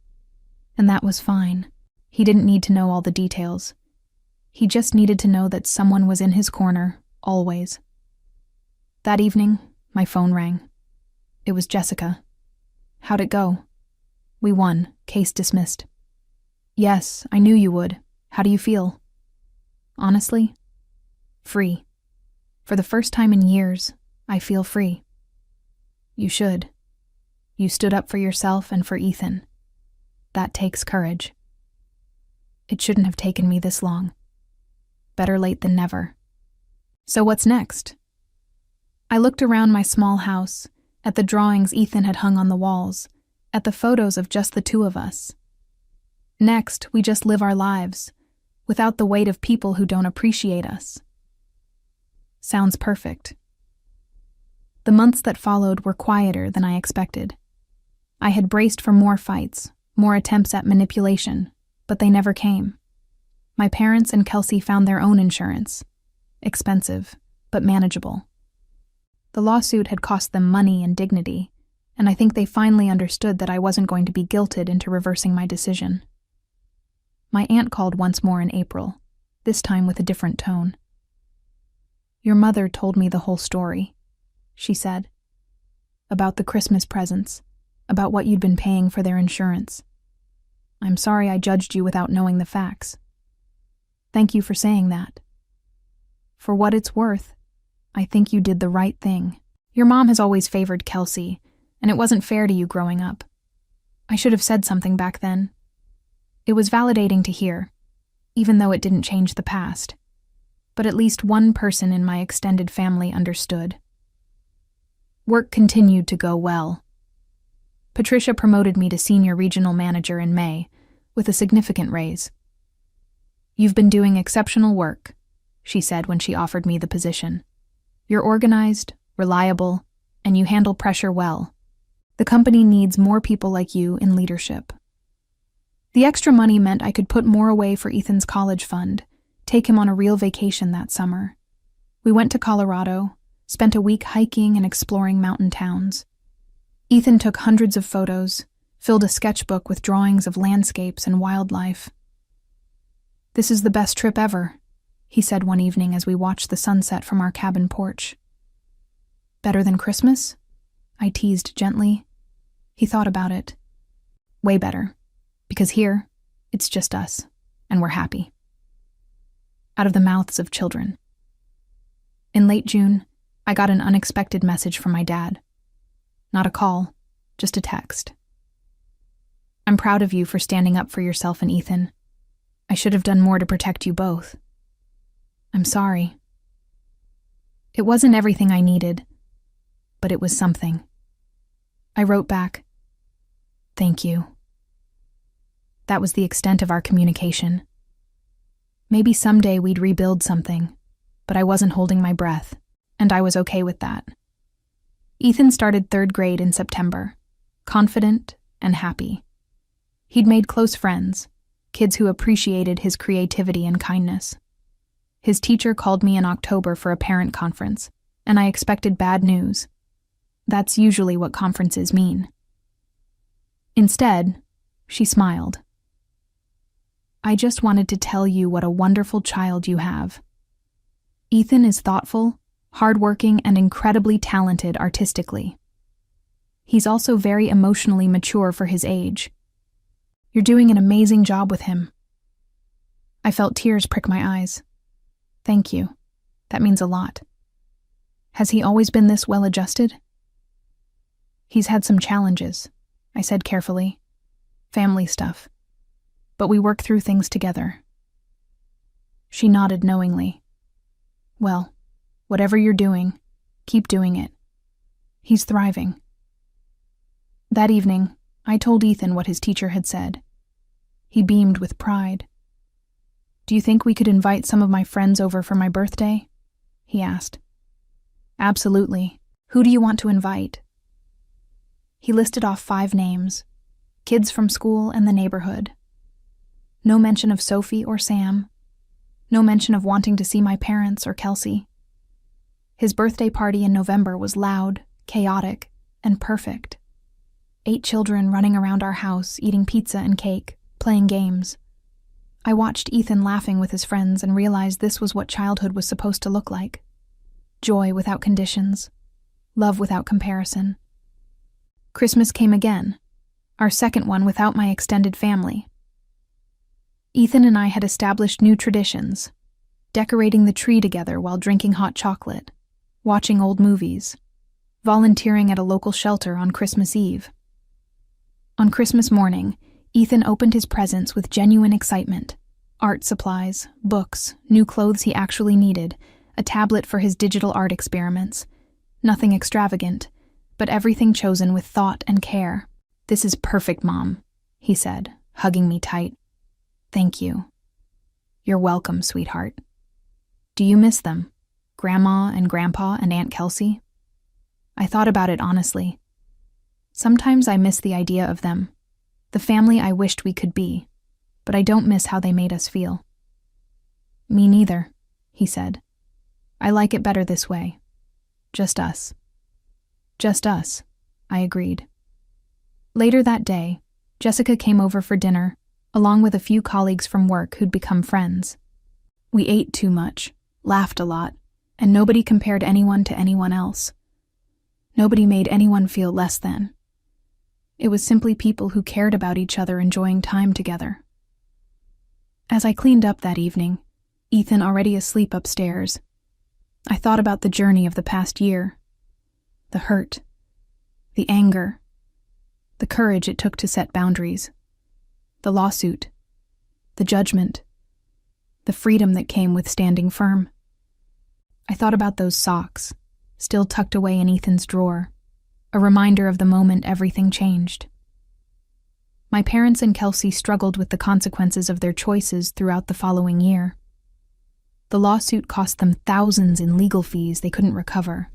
And that was fine. He didn't need to know all the details. He just needed to know that someone was in his corner, always. That evening, my phone rang. It was Jessica. How'd it go? We won. Case dismissed. Yes, I knew you would. How do you feel? Honestly, free. For the first time in years, I feel free. You should. You stood up for yourself and for Ethan. That takes courage. It shouldn't have taken me this long. Better late than never. So what's next? I looked around my small house, at the drawings Ethan had hung on the walls, at the photos of just the two of us. Next, we just live our lives, without the weight of people who don't appreciate us. Sounds perfect. The months that followed were quieter than I expected. I had braced for more fights, more attempts at manipulation, but they never came. My parents and Kelsey found their own insurance. Expensive, but manageable. The lawsuit had cost them money and dignity, and I think they finally understood that I wasn't going to be guilted into reversing my decision. My aunt called once more in April, this time with a different tone. "Your mother told me the whole story," she said. "About the Christmas presents, about what you'd been paying for their insurance. I'm sorry I judged you without knowing the facts. Thank you for saying that. For what it's worth, I think you did the right thing. Your mom has always favored Kelsey, and it wasn't fair to you growing up. I should have said something back then. It was validating to hear, even though it didn't change the past. But at least one person in my extended family understood." Work continued to go well. Patricia promoted me to senior regional manager in May, with a significant raise. "You've been doing exceptional work," she said when she offered me the position. "You're organized, reliable, and you handle pressure well. The company needs more people like you in leadership." The extra money meant I could put more away for Ethan's college fund, take him on a real vacation that summer. We went to Colorado, spent a week hiking and exploring mountain towns. Ethan took hundreds of photos, filled a sketchbook with drawings of landscapes and wildlife. "This is the best trip ever," he said one evening as we watched the sunset from our cabin porch. "Better than Christmas?" I teased gently. He thought about it. "Way better, because here, it's just us, and we're happy." Out of the mouths of children. In late June, I got an unexpected message from my dad. Not a call, just a text. "I'm proud of you for standing up for yourself and Ethan. I should have done more to protect you both. I'm sorry." It wasn't everything I needed, but it was something. I wrote back, "Thank you." That was the extent of our communication. Maybe someday we'd rebuild something, but I wasn't holding my breath, and I was okay with that. Ethan started 3rd grade in September, confident and happy. He'd made close friends, kids who appreciated his creativity and kindness. His teacher called me in October for a parent conference, and I expected bad news. That's usually what conferences mean. Instead, she smiled. "I just wanted to tell you what a wonderful child you have. Ethan is thoughtful, hardworking, and incredibly talented artistically. He's also very emotionally mature for his age. You're doing an amazing job with him." I felt tears prick my eyes. "Thank you. That means a lot. Has he always been this well-adjusted?" "He's had some challenges," I said carefully. "Family stuff. But we work through things together." She nodded knowingly. "Well, whatever you're doing, keep doing it. He's thriving." That evening, I told Ethan what his teacher had said. He beamed with pride. "Do you think we could invite some of my friends over for my birthday?" he asked. "Absolutely. Who do you want to invite?" He listed off 5 names, kids from school and the neighborhood. No mention of Sophie or Sam. No mention of wanting to see my parents or Kelsey. His birthday party in November was loud, chaotic, and perfect. 8 children running around our house, eating pizza and cake, playing games. I watched Ethan laughing with his friends and realized this was what childhood was supposed to look like. Joy without conditions. Love without comparison. Christmas came again, our second one without my extended family. Ethan and I had established new traditions, decorating the tree together while drinking hot chocolate, watching old movies, volunteering at a local shelter on Christmas Eve. On Christmas morning, Ethan opened his presents with genuine excitement. Art supplies, books, new clothes he actually needed, a tablet for his digital art experiments. Nothing extravagant, but everything chosen with thought and care. "This is perfect, Mom," he said, hugging me tight. "Thank you. You're welcome, sweetheart. Do you miss them? Grandma and Grandpa and Aunt Kelsey? I thought about it honestly. Sometimes I miss the idea of them, the family I wished we could be, but I don't miss how they made us feel. Me neither, he said. I like it better this way. Just us. Just us, I agreed. Later that day, Jessica came over for dinner, along with a few colleagues from work who'd become friends. We ate too much, laughed a lot, and nobody compared anyone to anyone else. Nobody made anyone feel less than. It was simply people who cared about each other enjoying time together. As I cleaned up that evening, Ethan already asleep upstairs, I thought about the journey of the past year. The hurt, the anger, the courage it took to set boundaries, the lawsuit, the judgment, the freedom that came with standing firm. I thought about those socks, still tucked away in Ethan's drawer, a reminder of the moment everything changed. My parents and Kelsey struggled with the consequences of their choices throughout the following year. The lawsuit cost them thousands in legal fees they couldn't recover.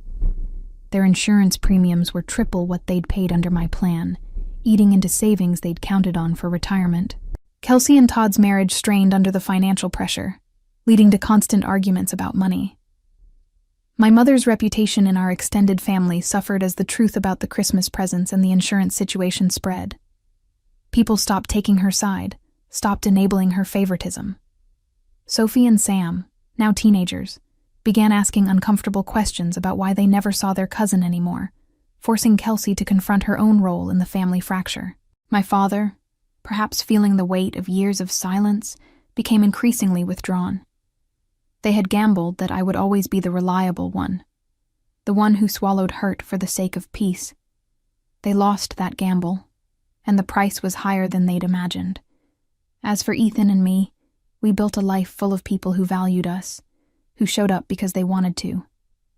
Their insurance premiums were triple what they'd paid under my plan, eating into savings they'd counted on for retirement. Kelsey and Todd's marriage strained under the financial pressure, leading to constant arguments about money. My mother's reputation in our extended family suffered as the truth about the Christmas presents and the insurance situation spread. People stopped taking her side, stopped enabling her favoritism. Sophie and Sam, now teenagers, began asking uncomfortable questions about why they never saw their cousin anymore, forcing Kelsey to confront her own role in the family fracture. My father, perhaps feeling the weight of years of silence, became increasingly withdrawn. They had gambled that I would always be the reliable one, the one who swallowed hurt for the sake of peace. They lost that gamble, and the price was higher than they'd imagined. As for Ethan and me, we built a life full of people who valued us, who showed up because they wanted to,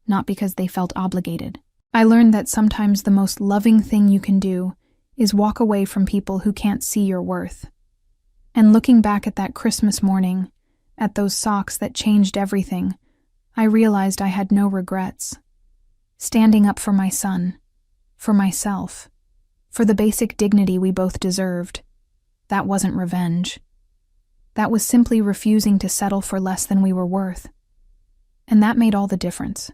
not because they felt obligated. I learned that sometimes the most loving thing you can do is walk away from people who can't see your worth. And looking back at that Christmas morning, at those socks that changed everything, I realized I had no regrets. Standing up for my son, for myself, for the basic dignity we both deserved, that wasn't revenge. That was simply refusing to settle for less than we were worth. And that made all the difference.